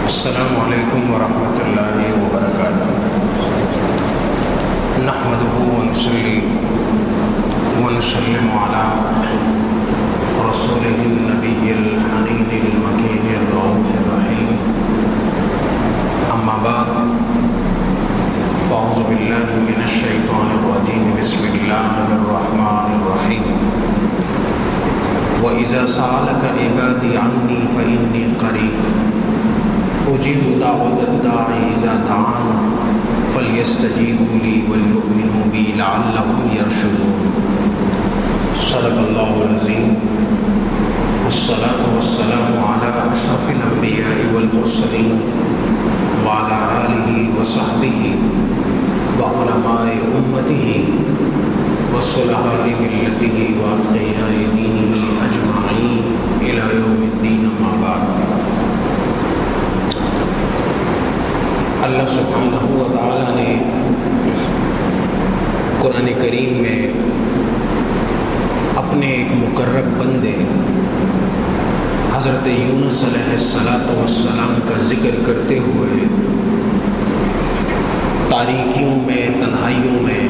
السلام علیکم ورحمۃ اللہ وبرکاتہ۔ نحمده ونصلي ونسلم على رسوله النبي الحنين المكين الرؤوف الرحيم، أما بعد فأعوذ بالله من الشيطان الرجيم، بسم الله الرحمن الرحيم۔ وإذا سألك عبادي عني فإني قريب أجيب دعوة الداعي إذا دعان فليستجيبوا لي وليؤمنوا بي لعلهم يرشدون۔ صدق الله العظيم، والصلاة والسلام على أشرف الأنبياء والمرسلين وعلى آله وصحبه وعلماء أمته وصلحاء ملته وأتقياء دينه أجمعين إلى يوم الدين، أما بعد۔ اللہ سبحانہ و تعالیٰ نے قرآن کریم میں اپنے ایک مقرب بندے حضرت یونس علیہ السلام کا ذکر کرتے ہوئے تاریکیوں میں، تنہائیوں میں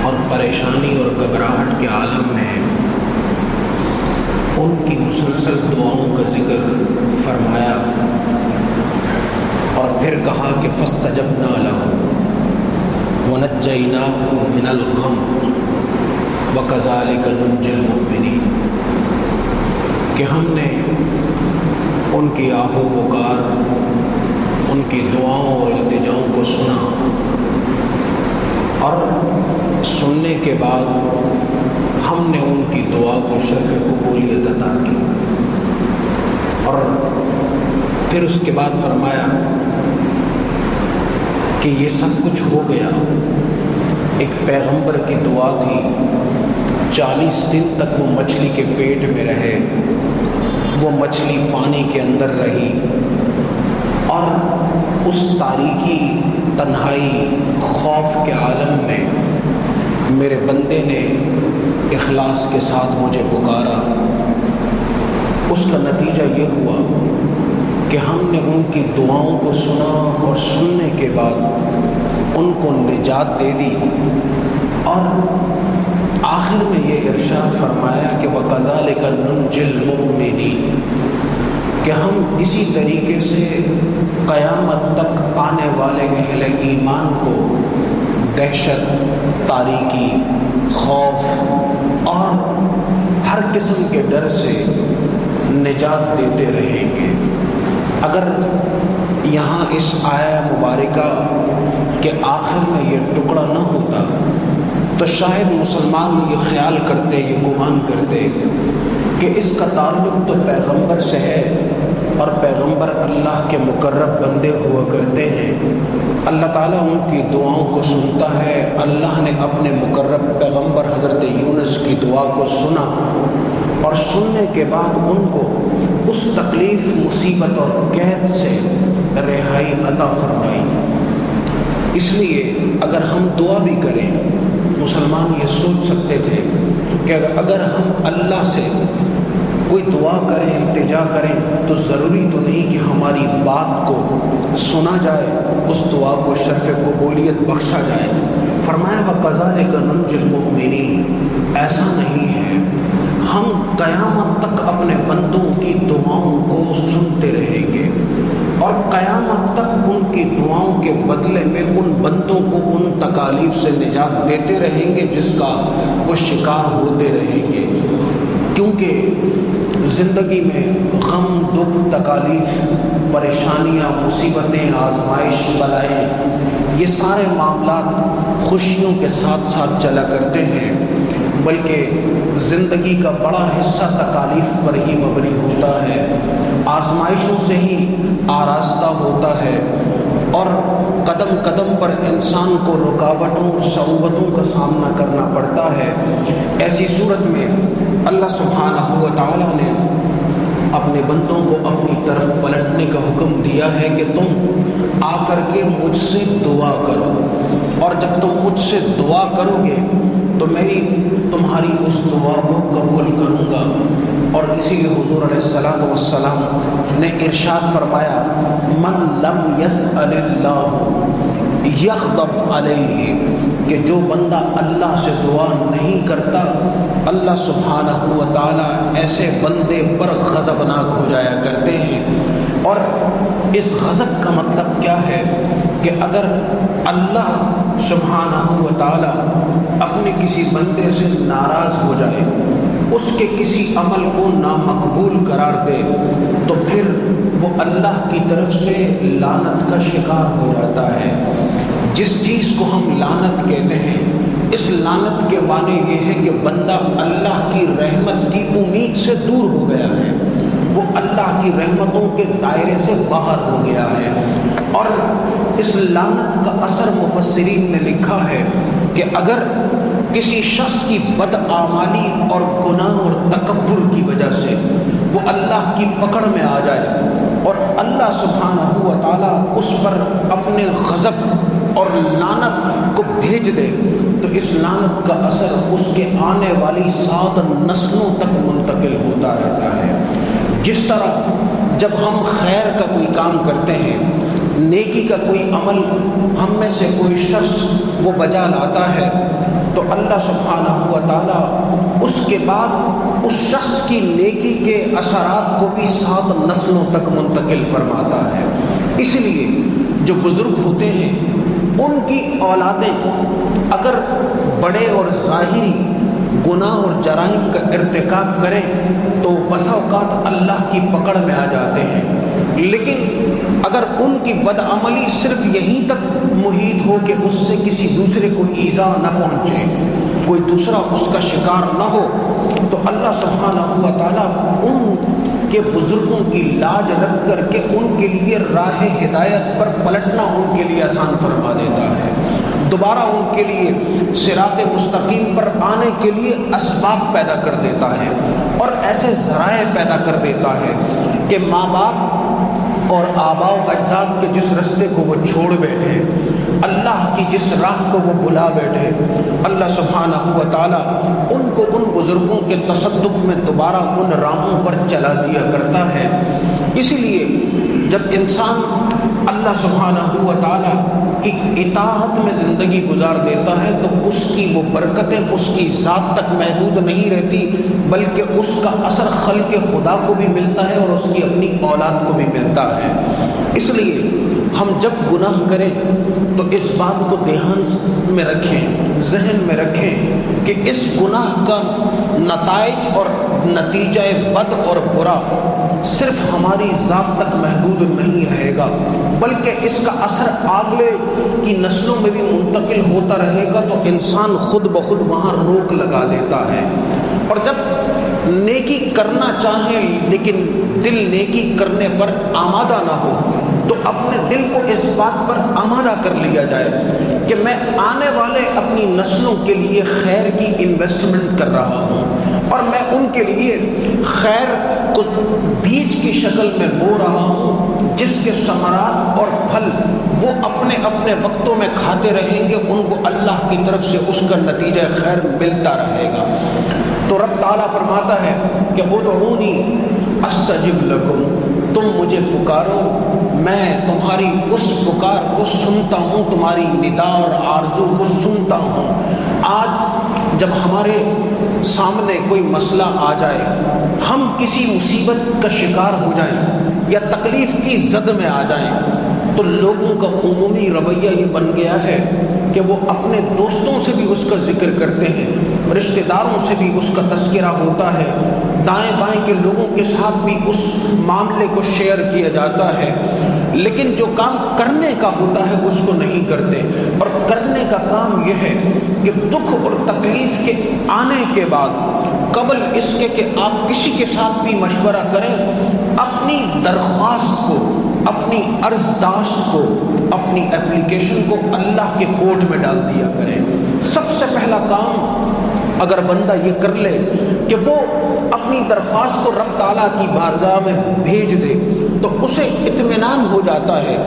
اور پریشانی اور گھبراہٹ کے عالم میں ان کی مسلسل دعاؤں کا ذکر فرمایا، اور پھر کہا کہ فاستجبنا له ونجيناه من الغم وكذلك ننجي المؤمنين، کہ ہم نے ان کی آہ و پکار، ان کی دعاؤں اور التجاؤں کو سنا، اور سننے کے بعد ہم نے ان کی دعا کو شرف قبولیت عطا کی۔ اور پھر اس کے بعد فرمایا کہ یہ سب کچھ ہو گیا، ایک پیغمبر کی دعا تھی، 40 دن تک وہ مچھلی کے پیٹ میں رہے، وہ مچھلی پانی کے اندر رہی، اور اس تاریکی، تنہائی، خوف کے عالم میں میرے بندے نے اخلاص کے ساتھ مجھے پکارا۔ اس کا نتیجہ یہ ہوا کہ ہم نے ان کی دعاؤں کو سنا، اور سننے کے بعد ان کو نجات دے دی، اور آخر میں یہ ارشاد فرمایا کہ وَكَذَلِكَ نُنْجِي الْمُؤْمِنِينَ، کہ ہم اسی طریقے سے قیامت تک آنے والے اہل ایمان کو دہشت، تاریکی، خوف اور ہر قسم کے ڈر سے نجات دیتے رہیں گے۔ اگر یہاں اس آیہ مبارکہ کے آخر میں یہ ٹکڑا نہ ہوتا تو شاید مسلمان یہ خیال کرتے، یہ گمان کرتے کہ اس کا تعلق تو پیغمبر سے ہے، اور پیغمبر اللہ کے مقرب بندے ہوا کرتے ہیں، اللہ تعالیٰ ان کی دعاؤں کو سنتا ہے۔ اللہ نے اپنے مقرب پیغمبر حضرت یونس کی دعا کو سنا، اور سننے کے بعد ان کو اس تکلیف، مصیبت اور قید سے رہائی عطا فرمائی۔ اس لیے اگر ہم دعا بھی کریں، مسلمان یہ سوچ سکتے تھے کہ اگر ہم اللہ سے کوئی دعا کریں، التجا کریں، تو ضروری تو نہیں کہ ہماری بات کو سنا جائے، اس دعا کو شرف قبولیت بخشا جائے۔ فرمایا وَكَذَلِكَ نُنْجِي الْمُؤْمِنِينَ، ایسا نہیں ہے، ہم قیامت تک اپنے بندوں کی دعاؤں کو سنتے رہیں گے، اور قیامت تک ان کی دعاؤں کے بدلے میں ان بندوں کو ان تکالیف سے نجات دیتے رہیں گے جس کا وہ شکار ہوتے رہیں گے۔ کیونکہ زندگی میں غم، دکھ، تکالیف، پریشانیاں، مصیبتیں، آزمائش، بلائیں، یہ سارے معاملات خوشیوں کے ساتھ ساتھ چلا کرتے ہیں، بلکہ زندگی کا بڑا حصہ تکالیف پر ہی مبنی ہوتا ہے، آزمائشوں سے ہی آراستہ ہوتا ہے، اور قدم قدم پر انسان کو رکاوٹوں اور صعوبتوں کا سامنا کرنا پڑتا ہے۔ ایسی صورت میں اللہ سبحانہ و تعالیٰ نے اپنے بندوں کو اپنی طرف پلٹنے کا حکم دیا ہے کہ تم آ کر کے مجھ سے دعا کرو، اور جب تم مجھ سے دعا کرو گے تو تمہاری اس دعا کو قبول کروں گا، اور اسی لیے حضور علیہ الصلوۃ والسلام نے ارشاد فرمایا من لم یسأل اللہ یغضب علیہ، کہ جو بندہ اللہ سے دعا نہیں کرتا اللہ سبحانہ و تعالیٰ ایسے بندے پر غضبناک ہو جایا کرتے ہیں۔ اور اس غضب کا مطلب کیا ہے کہ اگر اللہ سبحانہ و تعالیٰ اپنے کسی بندے سے ناراض ہو جائے، اس کے کسی عمل کو نامقبول قرار دے، تو پھر وہ اللہ کی طرف سے لعنت کا شکار ہو جاتا ہے۔ جس چیز کو ہم لعنت کہتے ہیں، اس لعنت کے معنی یہ ہے کہ بندہ اللہ کی رحمت کی امید سے دور ہو گیا ہے، وہ اللہ کی رحمتوں کے دائرے سے باہر ہو گیا ہے۔ اور اس لعنت کا اثر مفسرین نے لکھا ہے کہ اگر کسی شخص کی بدعمالی اور گناہ اور تکبر کی وجہ سے وہ اللہ کی پکڑ میں آ جائے اور اللہ سبحانہ و تعالیٰ اس پر اپنے غضب اور لعنت کو بھیج دے، تو اس لعنت کا اثر اس کے آنے والی 7 نسلوں تک منتقل ہوتا رہتا ہے۔ جس طرح جب ہم خیر کا کوئی کام کرتے ہیں، نیکی کا کوئی عمل ہم میں سے کوئی شخص وہ بجا لاتا ہے، تو اللہ سبحانہ و تعالیٰ اس کے بعد اس شخص کی نیکی کے اثرات کو بھی 7 نسلوں تک منتقل فرماتا ہے۔ اس لیے جو بزرگ ہوتے ہیں ان کی اولادیں اگر بڑے اور ظاہری گناہ اور جرائم کا ارتکاب کریں تو بسا اوقات اللہ کی پکڑ میں آ جاتے ہیں، لیکن اگر ان کی بدعملی صرف یہیں تک محیط ہو کہ اس سے کسی دوسرے کو ایذا نہ پہنچے، کوئی دوسرا اس کا شکار نہ ہو، تو اللہ سبحانہ و تعالیٰ ان کے بزرگوں کی لاج رکھ کر کے ان کے لیے راہ ہدایت پر پلٹنا ان کے لیے آسان فرما دیتا ہے، دوبارہ ان کے لیے صراط مستقیم پر آنے کے لیے اسباب پیدا کر دیتا ہے اور ایسے ذرائع پیدا کر دیتا ہے کہ ماں باپ اور آباء و اجداد کے جس رستے کو وہ چھوڑ بیٹھے، اللہ کی جس راہ کو وہ بھلا بیٹھے، اللہ سبحانہ و تعالیٰ ان کو ان بزرگوں کے تصدق میں دوبارہ ان راہوں پر چلا دیا کرتا ہے۔ اسی لیے جب انسان اللہ سبحانہ و تعالیٰ کی اطاعت میں زندگی گزار دیتا ہے تو اس کی وہ برکتیں اس کی ذات تک محدود نہیں رہتی، بلکہ اس کا اثر خلق خدا کو بھی ملتا ہے اور اس کی اپنی اولاد کو بھی ملتا ہے۔ اس لیے ہم جب گناہ کریں تو اس بات کو دھیان میں رکھیں، ذہن میں رکھیں کہ اس گناہ کا نتائج اور نتیجہ بد اور برا صرف ہماری ذات تک محدود نہیں رہے گا، بلکہ اس کا اثر آگے کی نسلوں میں بھی منتقل ہوتا رہے گا، تو انسان خود بخود وہاں روک لگا دیتا ہے۔ اور جب نیکی کرنا چاہیں لیکن دل نیکی کرنے پر آمادہ نہ ہو تو اپنے دل کو اس بات پر آمادہ کر لیا جائے کہ میں آنے والے اپنی نسلوں کے لیے خیر کی انویسٹمنٹ کر رہا ہوں اور میں ان کے لیے خیر کو بیج کی شکل میں بو رہا ہوں، جس کے ثمرات اور پھل وہ اپنے اپنے وقتوں میں کھاتے رہیں گے، ان کو اللہ کی طرف سے اس کا نتیجہ خیر ملتا رہے گا۔ تو رب تعالیٰ فرماتا ہے کہ ادعونی استجب لکم، تم مجھے پکارو، میں تمہاری اس پکار کو سنتا ہوں، تمہاری ندا اور آرزو کو سنتا ہوں۔ آج جب ہمارے سامنے کوئی مسئلہ آ جائے، ہم کسی مصیبت کا شکار ہو جائیں یا تکلیف کی زد میں آ جائیں، تو لوگوں کا عمومی رویہ یہ بن گیا ہے کہ وہ اپنے دوستوں سے بھی اس کا ذکر کرتے ہیں، رشتہ داروں سے بھی اس کا تذکرہ ہوتا ہے، دائیں بائیں کے لوگوں کے ساتھ بھی اس معاملے کو شیئر کیا جاتا ہے، لیکن جو کام کرنے کا ہوتا ہے اس کو نہیں کرتے۔ اور کرنے کا کام یہ ہے کہ دکھ اور تکلیف کے آنے کے بعد قبل اس کے کہ آپ کسی کے ساتھ بھی مشورہ کریں، اپنی درخواست کو، اپنی عرضداشت کو، اپنی اپلیکیشن کو اللہ کے کورٹ میں ڈال دیا کریں۔ سب سے پہلا کام اگر بندہ یہ کر لے کہ وہ اپنی درخواست کو رب تعالیٰ کی بارگاہ میں بھیج دے تو اسے اطمینان ہو جاتا ہے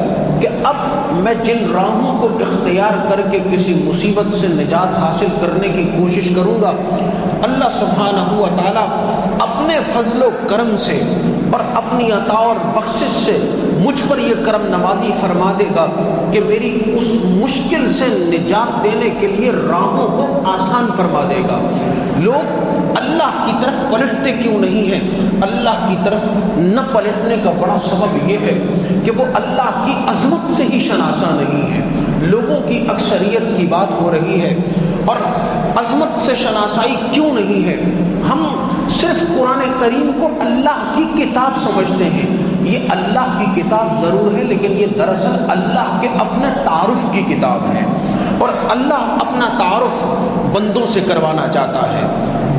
کہ اب میں جن راہوں کو اختیار کر کے کسی مصیبت سے نجات حاصل کرنے کی کوشش کروں گا، اللہ سبحانہ و تعالیٰ اپنے فضل و کرم سے اور اپنی عطا اور بخشش سے مجھ پر یہ کرم نوازی فرما دے گا کہ میری اس مشکل سے نجات دینے کے لیے راہوں کو آسان فرما دے گا۔ لوگ اللہ کی طرف پلٹتے کیوں نہیں ہیں؟ اللہ کی طرف نہ پلٹنے کا بڑا سبب یہ ہے کہ وہ اللہ کی عظمت سے ہی شناسا نہیں ہے۔ لوگوں کی اکثریت کی بات ہو رہی ہے، اور عظمت سے شناسائی کیوں نہیں ہے؟ ہم صرف قرآن کریم کو اللہ کی کتاب سمجھتے ہیں۔ یہ اللہ کی کتاب ضرور ہے، لیکن یہ دراصل اللہ کے اپنے تعارف کی کتاب ہے، اور اللہ اپنا تعارف بندوں سے کروانا چاہتا ہے،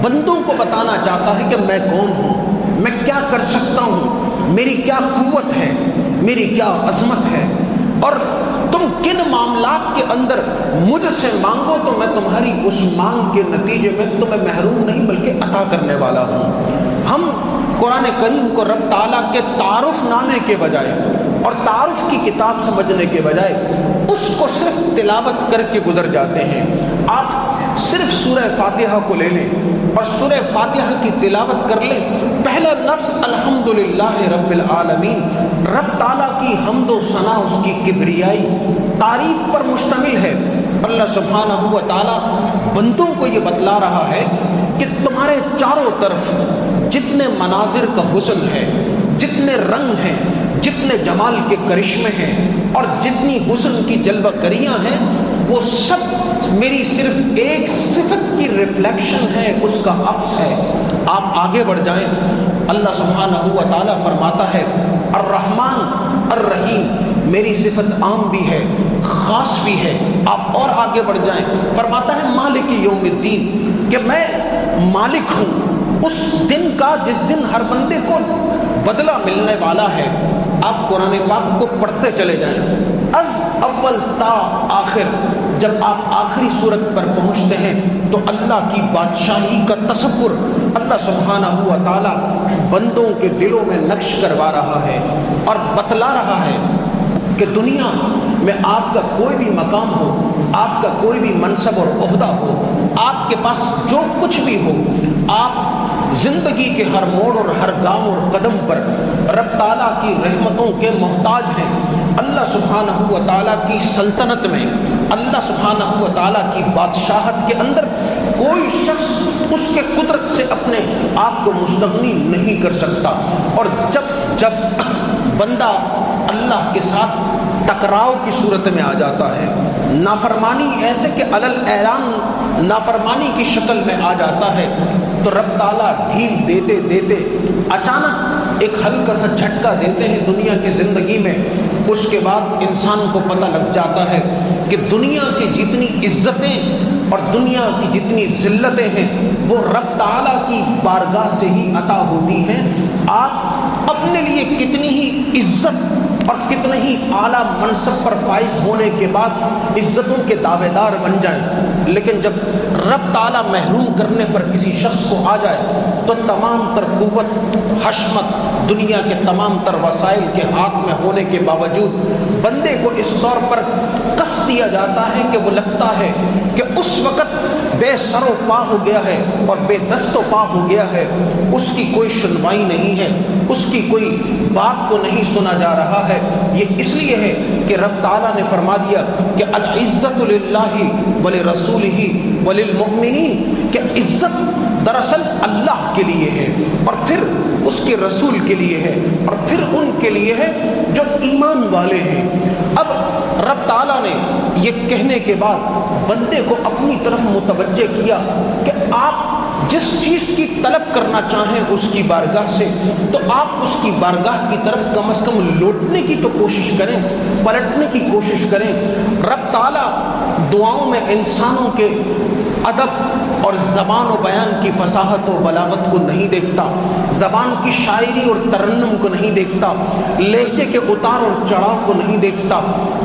بندوں کو بتانا چاہتا ہے کہ میں کون ہوں، میں کیا کر سکتا ہوں، میری کیا قوت ہے، میری کیا عظمت ہے، اور تم کن معاملات کے اندر مجھ سے مانگو تو میں تمہاری اس مانگ کے نتیجے میں تمہیں محروم نہیں بلکہ عطا کرنے والا ہوں۔ ہم قرآن کریم کو رب تعالیٰ کے تعارف نامے کے بجائے اور تعارف کی کتاب سمجھنے کے بجائے اس کو صرف تلاوت کر کے گزر جاتے ہیں۔ آپ صرف سورہ فاتحہ کو لے لیں اور سورہ فاتحہ کی تلاوت کر لیں، پہلا لفظ الحمدللہ رب العالمین، رب تعالیٰ کی حمد و ثنا، اس کی کبریائی تعریف پر مشتمل ہے۔ اللہ سبحانہ و تعالیٰ بندوں کو یہ بتلا رہا ہے کہ تمہارے چاروں طرف جتنے مناظر کا حسن ہے، جتنے رنگ ہیں، جتنے جمال کے کرشمے ہیں اور جتنی حسن کی جلوہ کریاں ہیں، وہ سب میری صرف ایک صفت کی ریفلیکشن ہے، اس کا عکس ہے۔ آپ آگے بڑھ جائیں، اللہ سبحانہ و تعالیٰ فرماتا ہے الرحمن الرحیم، میری صفت عام بھی ہے، خاص بھی ہے۔ آپ اور آگے بڑھ جائیں، فرماتا ہے مالک یوم الدین، کہ میں مالک ہوں اس دن کا جس دن ہر بندے کو بدلہ ملنے والا ہے۔ آپ قرآن پاک کو پڑھتے چلے جائیں، از اول تا آخر، جب آپ آخری صورت پر پہنچتے ہیں تو اللہ کی بادشاہی کا تصور اللہ سبحانہ و تعالیٰ بندوں کے دلوں میں نقش کروا رہا ہے اور بتلا رہا ہے کہ دنیا میں آپ کا کوئی بھی مقام ہو، آپ کا کوئی بھی منصب اور عہدہ ہو، آپ کے پاس جو کچھ بھی ہو، آپ زندگی کے ہر موڑ اور ہر گام اور قدم پر رب تعالیٰ کی رحمتوں کے محتاج ہیں۔ اللہ سبحانہ و تعالیٰ کی سلطنت میں، اللہ سبحانہ و تعالیٰ کی بادشاہت کے اندر کوئی شخص اس کے قدرت سے اپنے آپ کو مستغنی نہیں کر سکتا، اور جب بندہ اللہ کے ساتھ ٹکراؤ کی صورت میں آ جاتا ہے، نافرمانی ایسے کہ علل اعلان نافرمانی کی شکل میں آ جاتا ہے، تو رب تعالیٰ ڈھیل دیتے دیتے اچانک ایک ہلکا سا جھٹکا دیتے ہیں دنیا کی زندگی میں۔ اس کے بعد انسان کو پتہ لگ جاتا ہے کہ دنیا کی جتنی عزتیں اور دنیا کی جتنی ذلتیں ہیں وہ رب تعالیٰ کی بارگاہ سے ہی عطا ہوتی ہیں۔ آپ اپنے لیے کتنی ہی عزت اور کتنے ہی اعلیٰ منصب پر فائز ہونے کے بعد عزتوں کے دعوے دار بن جائیں، لیکن جب رب تعالیٰ محروم کرنے پر کسی شخص کو آ جائے تو تمام تر قوت، حشمت، دنیا کے تمام تر وسائل کے ہاتھ میں ہونے کے باوجود بندے کو اس طور پر کس دیا جاتا ہے کہ وہ لگتا ہے کہ اس وقت بے سر و پا ہو گیا ہے اور بے دست و پا ہو گیا ہے، اس کی کوئی سنوائی نہیں ہے، اس کی کوئی بات کو نہیں سنا جا رہا ہے۔ یہ اس لیے ہے کہ رب تعالیٰ نے فرما دیا کہ العزت للہ ولرسولہ وللمؤمنین، کہ عزت دراصل اللہ کے لیے ہے اور پھر اس کے رسول کے لیے ہے اور پھر ان کے لیے ہے جو ایمان والے ہیں۔ اب رب تعالیٰ نے یہ کہنے کے بعد بندے کو اپنی طرف متوجہ کیا کہ آپ جس چیز کی طلب کرنا چاہیں اس کی بارگاہ سے، تو آپ اس کی بارگاہ کی طرف کم از کم لوٹنے کی تو کوشش کریں، پلٹنے کی کوشش کریں۔ رب تعالیٰ دعاؤں میں انسانوں کے ادب اور زبان و بیان کی فصاحت و بلاغت کو نہیں دیکھتا، زبان کی شاعری اور ترنم کو نہیں دیکھتا، لہجے کے اتار اور چڑھاؤ کو نہیں دیکھتا۔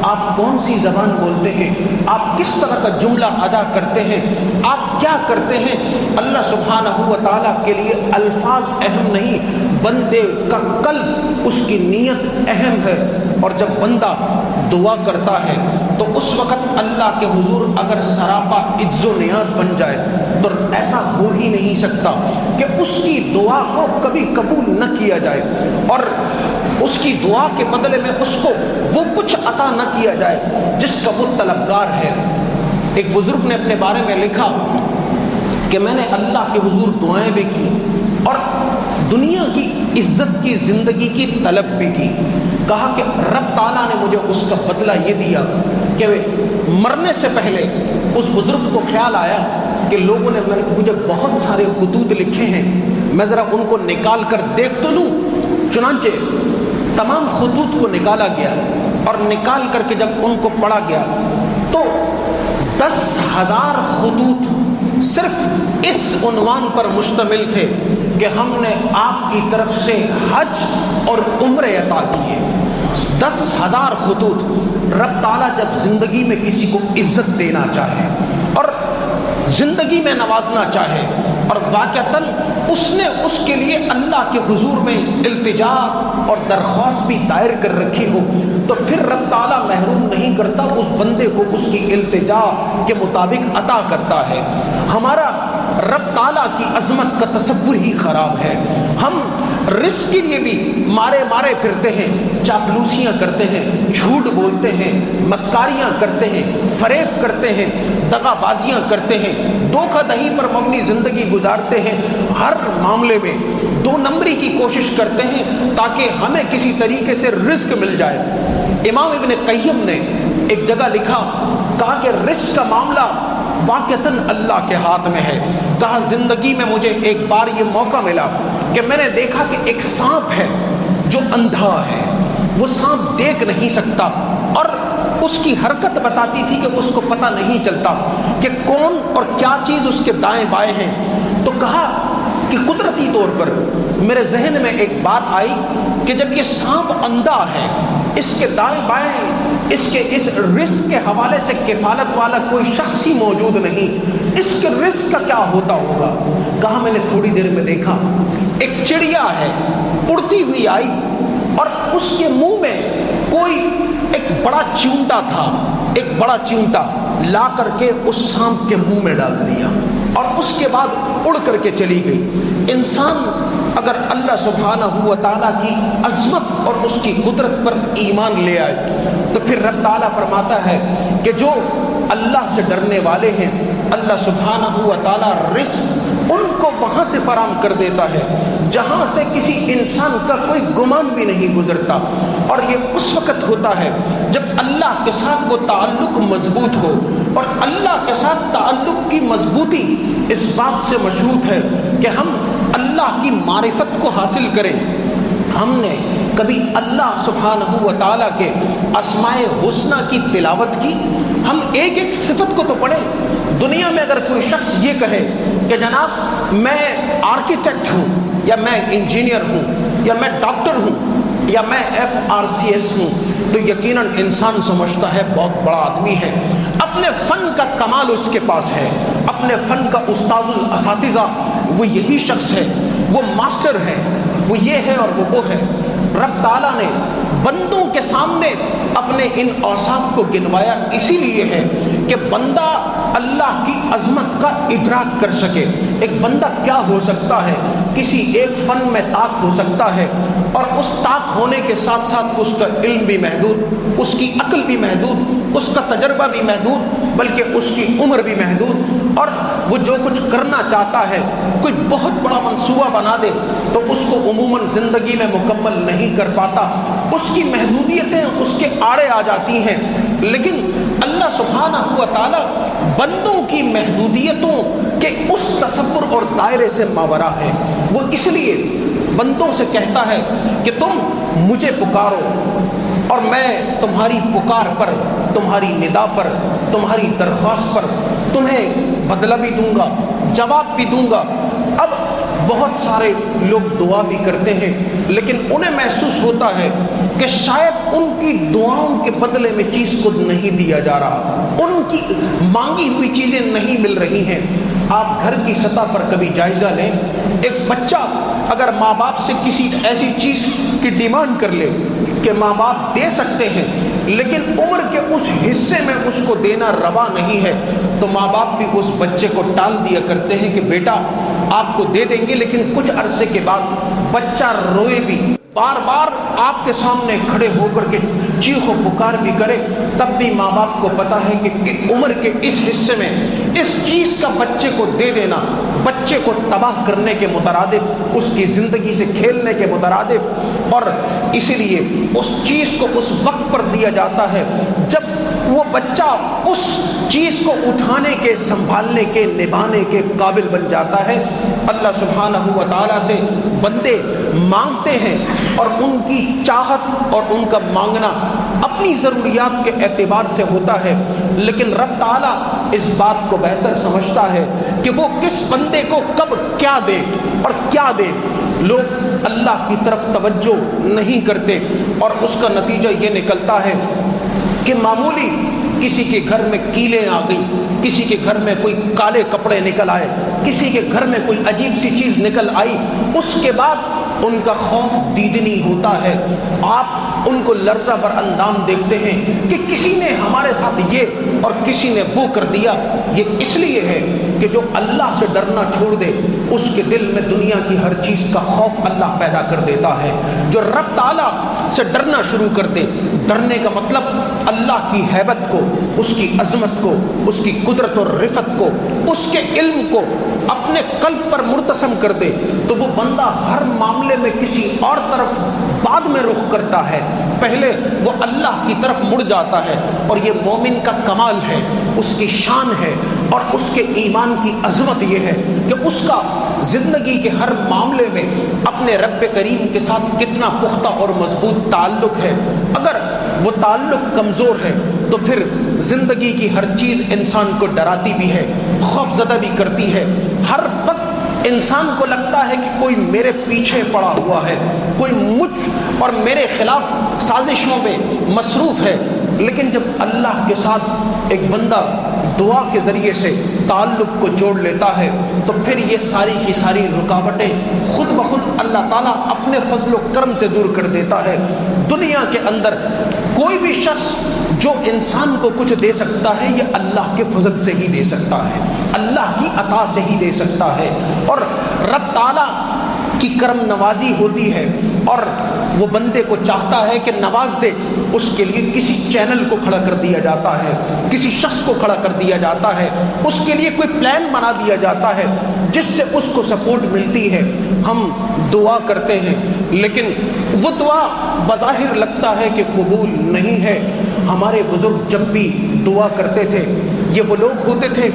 آپ کون سی زبان بولتے ہیں، آپ کس طرح کا جملہ ادا کرتے ہیں، آپ کیا کرتے ہیں، اللہ سبحانہ و تعالیٰ کے لیے الفاظ اہم نہیں، بندے کا قلب، اس کی نیت اہم ہے۔ اور جب بندہ دعا کرتا ہے تو اس وقت اللہ کے حضور اگر سراپا عجز و نیاز بن جائے تو ایسا ہو ہی نہیں سکتا کہ اس کی دعا کو کبھی قبول نہ کیا جائے اور اس کی دعا کے بدلے میں اس کو وہ کچھ عطا نہ کیا جائے جس کا وہ طلبگار ہے۔ ایک بزرگ نے اپنے بارے میں لکھا کہ میں نے اللہ کے حضور دعائیں بھی کی اور دنیا کی عزت کی زندگی کی طلب بھی کی۔ کہا کہ رب تعالیٰ نے مجھے اس کا بدلہ یہ دیا کہ مرنے سے پہلے اس بزرگ کو خیال آیا کہ لوگوں نے مجھے بہت سارے خطوط لکھے ہیں، میں ذرا ان کو نکال کر دیکھ تو لوں۔ چنانچہ تمام خطوط کو نکالا گیا اور نکال کر کے جب ان کو پڑھا گیا تو 10,000 خطوط صرف اس عنوان پر مشتمل تھے کہ ہم نے آپ کی طرف سے حج اور عمرے عطا کیے۔ 10,000 خطوط۔ رب تعالیٰ جب زندگی میں کسی کو عزت دینا چاہے اور زندگی میں نوازنا چاہے اور واقعتاً اس نے اس کے لیے اللہ کے حضور میں التجا اور درخواست بھی دائر کر رکھی ہو تو پھر رب تعالیٰ محروم نہیں کرتا، اس بندے کو اس کی التجا کے مطابق عطا کرتا ہے۔ ہمارا رب تعالیٰ کی عظمت کا تصور ہی خراب ہے۔ ہم رزق کے لیے بھی مارے پھرتے ہیں، چاپلوسیاں کرتے ہیں، جھوٹ بولتے ہیں، مکاریاں کرتے ہیں، فریب کرتے ہیں، دغا بازیاں کرتے ہیں، دھوکہ دہی پر مبنی زندگی گزارتے ہیں، ہر معاملے میں 2 نمبری کی کوشش کرتے ہیں تاکہ ہمیں کسی طریقے سے رزق مل جائے۔ امام ابن قیم نے ایک جگہ لکھا، کہا کہ رزق کا معاملہ واقعتاً اللہ کے ہاتھ میں ہے۔ کہا زندگی میں مجھے ایک بار یہ موقع ملا کہ میں نے دیکھا کہ ایک سانپ ہے جو اندھا ہے، وہ سانپ دیکھ نہیں سکتا اور اس کی حرکت بتاتی تھی کہ اس کو پتہ نہیں چلتا کہ کون اور کیا چیز اس کے دائیں بائیں ہیں۔ تو کہا کہ قدرتی طور پر میرے ذہن میں ایک بات آئی کہ جب یہ سانپ اندھا ہے، اس کے دائیں بائیں اس رزق کے حوالے سے کفالت والا کوئی شخص ہی موجود نہیں، اس کے رزق کا کیا ہوتا ہوگا۔ کہا میں نے تھوڑی دیر میں دیکھا ایک چڑیا ہے اڑتی ہوئی آئی اور اس کے منہ میں کوئی ایک بڑا چیونٹا تھا، ایک بڑا چیونٹا لا کر کے اس سانپ کے منہ میں ڈال دیا اور اس کے بعد اڑ کر کے چلی گئی۔ انسان اگر اللہ سبحانہ و تعالیٰ کی عظمت اور اس کی قدرت پر ایمان لے آئے تو پھر رب تعالیٰ فرماتا ہے کہ جو اللہ سے ڈرنے والے ہیں اللہ سبحانہ و تعالیٰ رزق ان کو وہاں سے فراہم کر دیتا ہے جہاں سے کسی انسان کا کوئی گمان بھی نہیں گزرتا۔ اور یہ اس وقت ہوتا ہے جب اللہ کے ساتھ وہ تعلق مضبوط ہو، اور اللہ کے ساتھ تعلق کی مضبوطی اس بات سے مشروط ہے کہ ہم اللہ کی معرفت کو حاصل کریں۔ ہم نے کبھی اللہ سبحانہ و تعالیٰ کے اسماء حسنہ کی تلاوت کی؟ ہم ایک ایک صفت کو تو پڑھیں۔ دنیا میں اگر کوئی شخص یہ کہے کہ جناب میں آرکیٹیکٹ ہوں یا میں انجینئر ہوں یا میں ڈاکٹر ہوں یا میں FRCS ہوں تو یقیناً انسان سمجھتا ہے بہت بڑا آدمی ہے، اپنے فن کا کمال اس کے پاس ہے، اپنے فن کا استاذ الاساتذہ وہ یہی شخص ہے، وہ ماسٹر ہے، وہ یہ ہے اور وہ ہے۔ رب تعالیٰ نے بندوں کے سامنے اپنے ان اوصاف کو گنوایا اسی لیے ہے کہ بندہ اللہ کی عظمت کا ادراک کر سکے۔ ایک بندہ کیا ہو سکتا ہے؟ کسی ایک فن میں طاق ہو سکتا ہے اور اس طاق ہونے کے ساتھ ساتھ اس کا علم بھی محدود، اس کی عقل بھی محدود، اس کا تجربہ بھی محدود، بلکہ اس کی عمر بھی محدود، اور وہ جو کچھ کرنا چاہتا ہے کوئی بہت بڑا منصوبہ بنا دے تو اس کو عموماً زندگی میں مکمل نہیں کر پاتا، اس کی محدودیتیں اس کے آڑے آ جاتی ہیں۔ لیکن اللہ سبحانہ و تعالیٰ بندوں کی محدودیتوں کے اس تصور اور دائرے سے ماورا ہے۔ وہ اس لیے بندوں سے کہتا ہے کہ تم مجھے پکارو اور میں تمہاری پکار پر، تمہاری ندا پر تمہاری درخواست پر تمہیں بدلہ بھی دوں گا، جواب بھی دوں گا۔ اب بہت سارے لوگ دعا بھی کرتے ہیں، لیکن انہیں محسوس ہوتا ہے کہ شاید ان کی دعاؤں کے بدلے میں چیز کو نہیں دیا جا رہا، ان کی مانگی ہوئی چیزیں نہیں مل رہی ہیں۔ آپ گھر کی سطح پر کبھی جائزہ لیں، ایک بچہ اگر ماں باپ سے کسی ایسی چیز کی ڈیمانڈ کر لے کہ ماں باپ دے سکتے ہیں لیکن عمر کے اس حصے میں اس کو دینا روا نہیں ہے، تو ماں باپ بھی اس بچے کو ٹال دیا کرتے ہیں کہ بیٹا آپ کو دے دیں گے، لیکن کچھ عرصے کے بعد بچہ روئے بھی، بار بار آپ کے سامنے کھڑے ہو کر کے چیخ و پکار بھی کرے، تب بھی ماں باپ کو پتا ہے کہ عمر کے اس حصے میں اس چیز کا بچے کو دے دینا بچے کو تباہ کرنے کے مترادف، اس کی زندگی سے کھیلنے کے مترادف، اور اسی لیے اس چیز کو اس وقت پر دیا جاتا ہے جب وہ بچہ اس چیز کو اٹھانے کے، سنبھالنے کے، نبھانے کے قابل بن جاتا ہے۔ اللہ سبحانہ و تعالیٰ سے بندے مانگتے ہیں اور ان کی چاہت اور ان کا مانگنا اپنی ضروریات کے اعتبار سے ہوتا ہے، لیکن رب تعالیٰ اس بات کو بہتر سمجھتا ہے کہ وہ کس بندے کو کب کیا دے اور کیا دے۔ لوگ اللہ کی طرف توجہ نہیں کرتے اور اس کا نتیجہ یہ نکلتا ہے کہ معمولی کسی کے گھر میں کیلیں آ گئی، کسی کے گھر میں کوئی کالے کپڑے نکل آئے، کسی کے گھر میں کوئی عجیب سی چیز نکل آئی، اس کے بعد ان کا خوف دیدنی ہوتا ہے۔ آپ ان کو لرزہ بر اندام دیکھتے ہیں کہ کسی نے ہمارے ساتھ یہ اور کسی نے وہ کر دیا۔ یہ اس لیے ہے کہ جو اللہ سے ڈرنا چھوڑ دے اس کے دل میں دنیا کی ہر چیز کا خوف اللہ پیدا کر دیتا ہے۔ جو رب تعالیٰ سے ڈرنا شروع کر دے، ڈرنے کا مطلب اللہ کی ہیبت کو، اس کی عظمت کو، اس کی قدرت اور رفت کو، اس کے علم کو اپنے قلب پر مرتسم کر دے، تو وہ بندہ ہر معاملے میں کسی اور طرف بعد میں رخ کرتا ہے، پہلے وہ اللہ کی طرف مڑ جاتا ہے۔ اور یہ مومن کا کمال ہے، اس کی شان ہے، اور اس کے ایمان کی عظمت یہ ہے کہ اس کا زندگی کے ہر معاملے میں اپنے رب کریم کے ساتھ کتنا پختہ اور مضبوط تعلق ہے۔ اگر وہ تعلق کمزور ہے تو پھر زندگی کی ہر چیز انسان کو ڈراتی بھی ہے، خوف زدہ بھی کرتی ہے۔ ہر وقت انسان کو لگتا ہے کہ کوئی میرے پیچھے پڑا ہوا ہے، کوئی مجھ اور میرے خلاف سازشوں میں مصروف ہے۔ لیکن جب اللہ کے ساتھ ایک بندہ دعا کے ذریعے سے تعلق کو جوڑ لیتا ہے تو پھر یہ ساری کی ساری رکاوٹیں خود بخود اللہ تعالیٰ اپنے فضل و کرم سے دور کر دیتا ہے۔ دنیا کے اندر کوئی بھی شخص جو انسان کو کچھ دے سکتا ہے یہ اللہ کے فضل سے ہی دے سکتا ہے، اللہ کی عطا سے ہی دے سکتا ہے، اور رب تعالیٰ کی کرم نوازی ہوتی ہے اور وہ بندے کو چاہتا ہے کہ نواز دے، اس کے لیے کسی چینل کو کھڑا کر دیا جاتا ہے، کسی شخص کو کھڑا کر دیا جاتا ہے، اس کے لیے کوئی پلان بنا دیا جاتا ہے جس سے اس کو سپورٹ ملتی ہے۔ ہم دعا کرتے ہیں لیکن وہ دعا بظاہر لگتا ہے کہ قبول نہیں ہے۔ ہمارے بزرگ جب بھی دعا کرتے تھے یہ وہ لوگ ہوتے تھے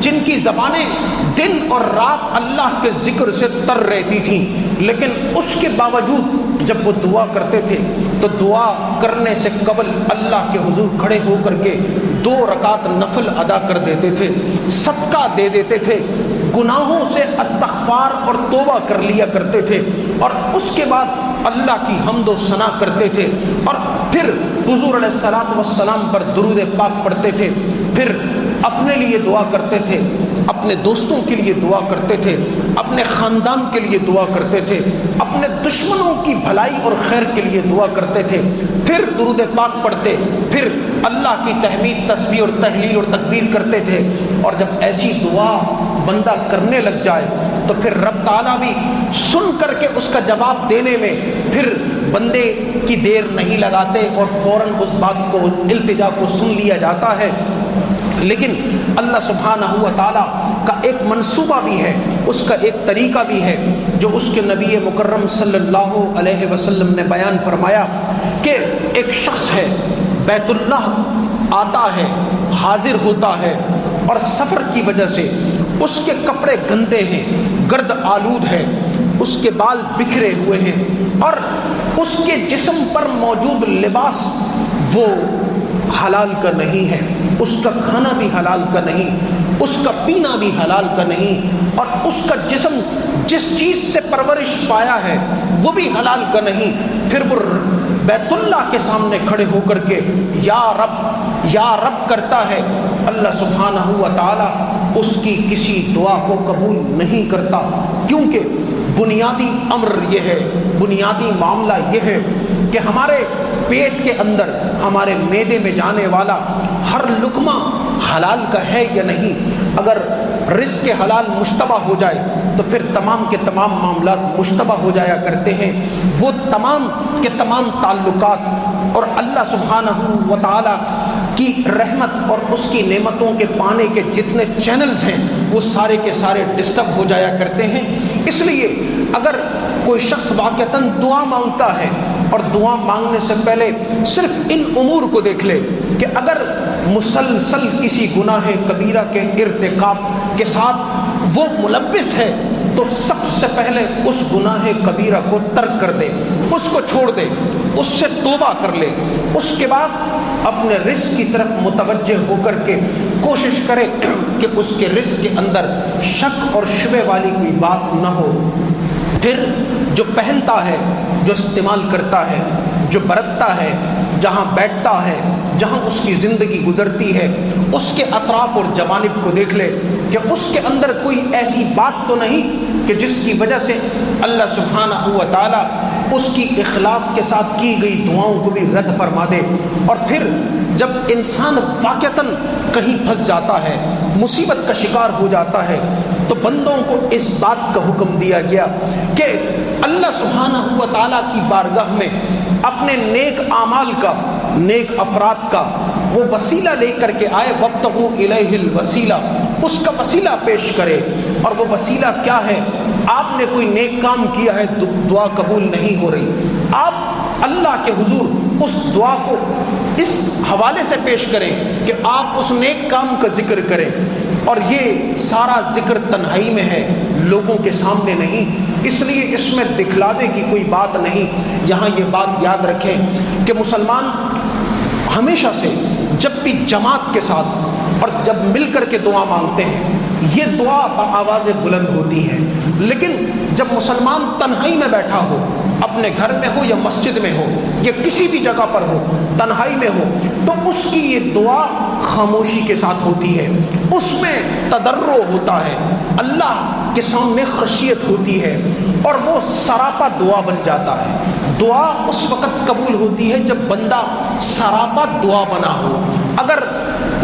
جن کی زبانیں دن اور رات اللہ کے ذکر سے تر رہتی تھیں، لیکن اس کے باوجود جب وہ دعا کرتے تھے تو دعا کرنے سے قبل اللہ کے حضور کھڑے ہو کر کے 2 رکعت نفل ادا کر دیتے تھے، صدقہ دے دیتے تھے، گناہوں سے استغفار اور توبہ کر لیا کرتے تھے، اور اس کے بعد اللہ کی حمد و ثنا کرتے تھے، اور پھر حضور علیہ الصلاۃ والسلام پر درود پاک پڑھتے تھے، پھر اپنے لیے دعا کرتے تھے، اپنے دوستوں کے لیے دعا کرتے تھے، اپنے خاندان کے لیے دعا کرتے تھے، اپنے دشمنوں کی بھلائی اور خیر کے لیے دعا کرتے تھے، پھر درود پاک پڑھتے، پھر اللہ کی تحمید، تسبیح اور تہلیل اور تکبیر کرتے تھے۔ اور جب ایسی دعا بندہ کرنے لگ جائے تو پھر رب تعالیٰ بھی سن کر کے اس کا جواب دینے میں پھر بندے کی دیر نہیں لگاتے اور فوراً اس بات کو، التجا کو سن لیا جاتا ہے۔ لیکن اللہ سبحانہ و تعالیٰ کا ایک منصوبہ بھی ہے، اس کا ایک طریقہ بھی ہے جو اس کے نبی مکرم صلی اللہ علیہ وسلم نے بیان فرمایا کہ ایک شخص ہے بیت اللہ آتا ہے، حاضر ہوتا ہے، اور سفر کی وجہ سے اس کے کپڑے گندے ہیں، گرد آلود ہے، اس کے بال بکھرے ہوئے ہیں، اور اس کے جسم پر موجود لباس وہ حلال کا نہیں ہے، اس کا کھانا بھی حلال کا نہیں، اس کا پینا بھی حلال کا نہیں، اور اس کا جسم جس چیز سے پرورش پایا ہے وہ بھی حلال کا نہیں، پھر وہ بیت اللہ کے سامنے کھڑے ہو کر کے یا رب یا رب کرتا ہے، اللہ سبحانہ و تعالی اس کی کسی دعا کو قبول نہیں کرتا، کیونکہ بنیادی امر یہ ہے، بنیادی معاملہ یہ ہے کہ ہمارے پیٹ کے اندر، ہمارے معدے میں جانے والا ہر لقمہ حلال کا ہے یا نہیں۔ اگر رزق حلال مشتبہ ہو جائے تو پھر تمام کے تمام معاملات مشتبہ ہو جایا کرتے ہیں، وہ تمام کے تمام تعلقات اور اللہ سبحانہ و تعالی کی رحمت اور اس کی نعمتوں کے پانے کے جتنے چینلز ہیں وہ سارے کے سارے ڈسٹرب ہو جایا کرتے ہیں۔ اس لیے اگر کوئی شخص واقعتاً دعا مانگتا ہے اور دعا مانگنے سے پہلے صرف ان امور کو دیکھ لے کہ اگر مسلسل کسی گناہ کبیرہ کے ارتکاب کے ساتھ وہ ملوث ہے تو سب سے پہلے اس گناہ کبیرہ کو ترک کر دے، اس کو چھوڑ دے، اس سے توبہ کر لے، اس کے بعد اپنے رزق کی طرف متوجہ ہو کر کے کوشش کرے کہ اس کے رزق کے اندر شک اور شبہ والی کوئی بات نہ ہو۔ پھر جو پہنتا ہے، جو استعمال کرتا ہے، جو برتتا ہے، جہاں بیٹھتا ہے، جہاں اس کی زندگی گزرتی ہے، اس کے اطراف اور جوانب کو دیکھ لے کہ اس کے اندر کوئی ایسی بات تو نہیں کہ جس کی وجہ سے اللہ سبحانہ و تعالی اس کی اخلاص کے ساتھ کی گئی دعاؤں کو بھی رد فرما دے۔ اور پھر جب انسان واقعتاً کہیں پھنس جاتا ہے، مصیبت کا شکار ہو جاتا ہے، تو بندوں کو اس بات کا حکم دیا گیا کہ اللہ سبحانہ و تعالیٰ کی بارگاہ میں اپنے نیک اعمال کا، نیک افراد کا وہ وسیلہ لے کر کے آئے، وابتغوا الیہ الوسیلہ، اس کا وسیلہ پیش کرے۔ اور وہ وسیلہ کیا ہے؟ آپ نے کوئی نیک کام کیا ہے، دعا قبول نہیں ہو رہی، آپ اللہ کے حضور اس دعا کو اس حوالے سے پیش کریں کہ آپ اس نیک کام کا ذکر کریں، اور یہ سارا ذکر تنہائی میں ہے، لوگوں کے سامنے نہیں، اس لیے اس میں دکھلاوے کی کوئی بات نہیں۔ یہاں یہ بات یاد رکھیں کہ مسلمان ہمیشہ سے جب بھی جماعت کے ساتھ اور جب مل کر کے دعا مانگتے ہیں یہ دعا بآواز بلند ہوتی ہے، لیکن جب مسلمان تنہائی میں بیٹھا ہو، اپنے گھر میں ہو یا مسجد میں ہو یا کسی بھی جگہ پر ہو، تنہائی میں ہو، تو اس کی یہ دعا خاموشی کے ساتھ ہوتی ہے، اس میں تضرع ہوتا ہے، اللہ کے سامنے خشیت ہوتی ہے، اور وہ سراپا دعا بن جاتا ہے۔ دعا اس وقت قبول ہوتی ہے جب بندہ سراپا دعا بنا ہو۔ اگر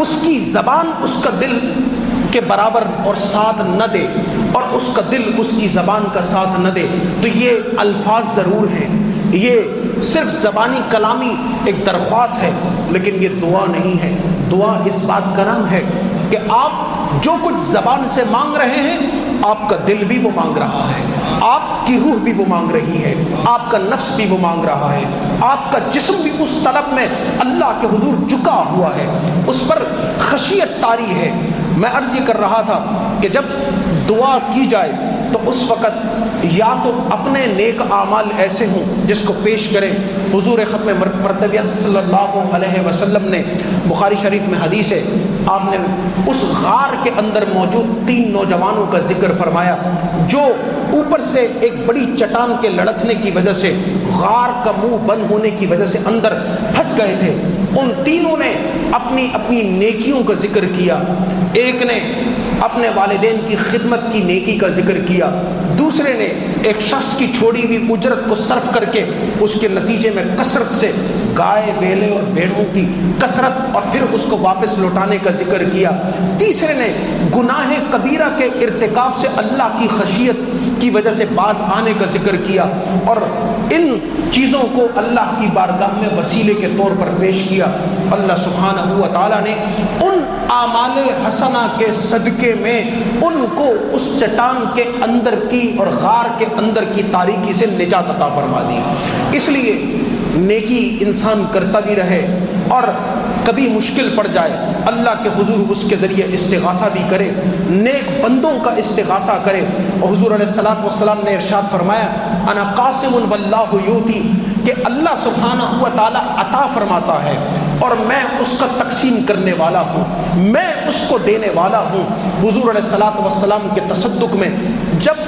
اس کی زبان اس کا دل کے برابر اور ساتھ نہ دے اور اس کا دل اس کی زبان کا ساتھ نہ دے تو یہ الفاظ ضرور ہیں، یہ صرف زبانی کلامی ایک درخواست ہے، لیکن یہ دعا نہیں ہے۔ دعا اس بات کا نام ہے کہ آپ جو کچھ زبان سے مانگ رہے ہیں آپ کا دل بھی وہ مانگ رہا ہے، آپ کی روح بھی وہ مانگ رہی ہے، آپ کا نفس بھی وہ مانگ رہا ہے، آپ کا جسم بھی اس طلب میں اللہ کے حضور جھکا ہوا ہے، اس پر خشیت طاری ہے۔ میں عرض یہ کر رہا تھا کہ جب دعا کی جائے تو اس وقت یا تو اپنے نیک اعمال ایسے ہوں جس کو پیش کریں۔ حضور ختم مرتبیت صلی اللہ علیہ وسلم نے، بخاری شریف میں حدیث ہے، آپ نے اس غار کے اندر موجود 3 نوجوانوں کا ذکر فرمایا جو اوپر سے ایک بڑی چٹان کے لڑکنے کی وجہ سے، غار کا منہ بند ہونے کی وجہ سے اندر پھنس گئے تھے۔ ان تینوں نے اپنی اپنی نیکیوں کا ذکر کیا۔ ایک نے اپنے والدین کی خدمت کی نیکی کا ذکر کیا، دوسرے نے ایک شخص کی چھوڑی ہوئی اجرت کو صرف کر کے اس کے نتیجے میں کثرت سے گائے بیلے اور بھیڑوں کی کثرت اور پھر اس کو واپس لوٹانے کا ذکر کیا، تیسرے نے گناہ کبیرہ کے ارتکاب سے اللہ کی خشیت کی وجہ سے باز آنے کا ذکر کیا، اور ان چیزوں کو اللہ کی بارگاہ میں وسیلے کے طور پر پیش کیا۔ اللہ سبحانہ و تعالیٰ نے ان اعمال حسنہ کے صدقے میں ان کو اس چٹان کے اندر کی اور غار کے اندر کی تاریکی سے نجات عطا فرما دی۔ اس لیے نیکی انسان کرتا بھی رہے اور کبھی مشکل پڑ جائے اللہ کے حضور اس کے ذریعے استغاثہ بھی کرے، نیک بندوں کا استغاثہ کرے۔ اور حضور علیہ الصلوۃ والسلام نے ارشاد فرمایا انا قاسم واللہ یؤتی، کہ اللہ سبحانہ و تعالی عطا فرماتا ہے اور میں اس کا تقسیم کرنے والا ہوں، میں اس کو دینے والا ہوں۔ حضور علیہ الصلوۃ والسلام کے تصدق میں جب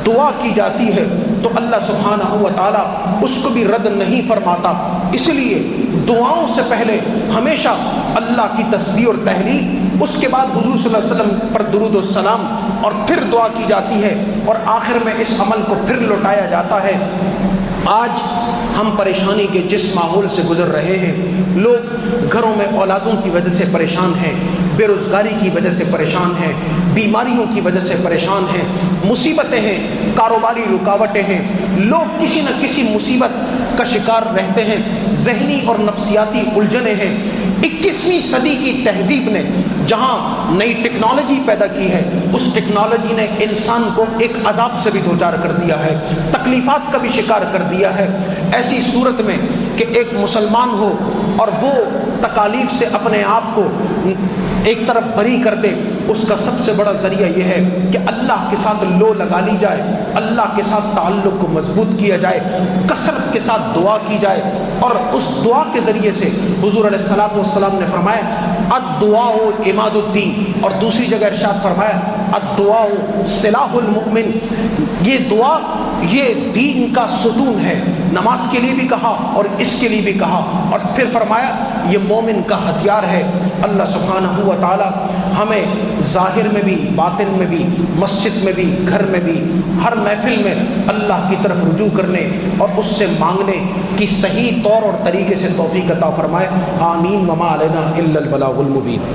دعا کی جاتی ہے تو اللہ سبحانہ و تعالیٰ اس کو بھی رد نہیں فرماتا۔ اس لیے دعاؤں سے پہلے ہمیشہ اللہ کی تسبیح اور تحلیل، اس کے بعد حضور صلی اللہ علیہ وسلم پر درود و سلام، اور پھر دعا کی جاتی ہے، اور آخر میں اس عمل کو پھر لوٹایا جاتا ہے۔ آج ہم پریشانی کے جس ماحول سے گزر رہے ہیں، لوگ گھروں میں اولادوں کی وجہ سے پریشان ہیں، بے روزگاری کی وجہ سے پریشان ہیں، بیماریوں کی وجہ سے پریشان ہیں، مصیبتیں ہیں، کاروباری رکاوٹیں ہیں، لوگ کسی نہ کسی مصیبت کا شکار رہتے ہیں، ذہنی اور نفسیاتی الجھنیں ہیں۔ 21ویں صدی کی تہذیب نے جہاں نئی ٹیکنالوجی پیدا کی ہے، اس ٹیکنالوجی نے انسان کو ایک عذاب سے بھی دوچار کر دیا ہے، تکلیفات کا بھی شکار کر دیا ہے۔ ایسی صورت میں کہ ایک مسلمان ہو اور وہ تکالیف سے اپنے آپ کو ایک طرف بری کر دے، اس کا سب سے بڑا ذریعہ یہ ہے کہ اللہ کے ساتھ لو لگا لی جائے، اللہ کے ساتھ تعلق کو مضبوط کیا جائے، کثرت کے ساتھ دعا کی جائے، اور اس دعا کے ذریعے سے حضور علیہ الصلوۃ والسلام نے فرمایا الدعاء عماد الدین، اور دوسری جگہ ارشاد فرمایا الدعاء سلاح المؤمن، یہ دعا یہ دین کا ستون ہے۔ نماز کے لیے بھی کہا اور اس کے لیے بھی کہا، اور پھر فرمایا یہ مومن کا ہتھیار ہے۔ اللہ سبحانہ و تعالی ہمیں ظاہر میں بھی، باطن میں بھی، مسجد میں بھی، گھر میں بھی، ہر محفل میں اللہ کی طرف رجوع کرنے اور اس سے مانگنے کی صحیح طور اور طریقے سے توفیق عطا فرمائے۔ آمین۔ وما علینا الا البلاغ المبین۔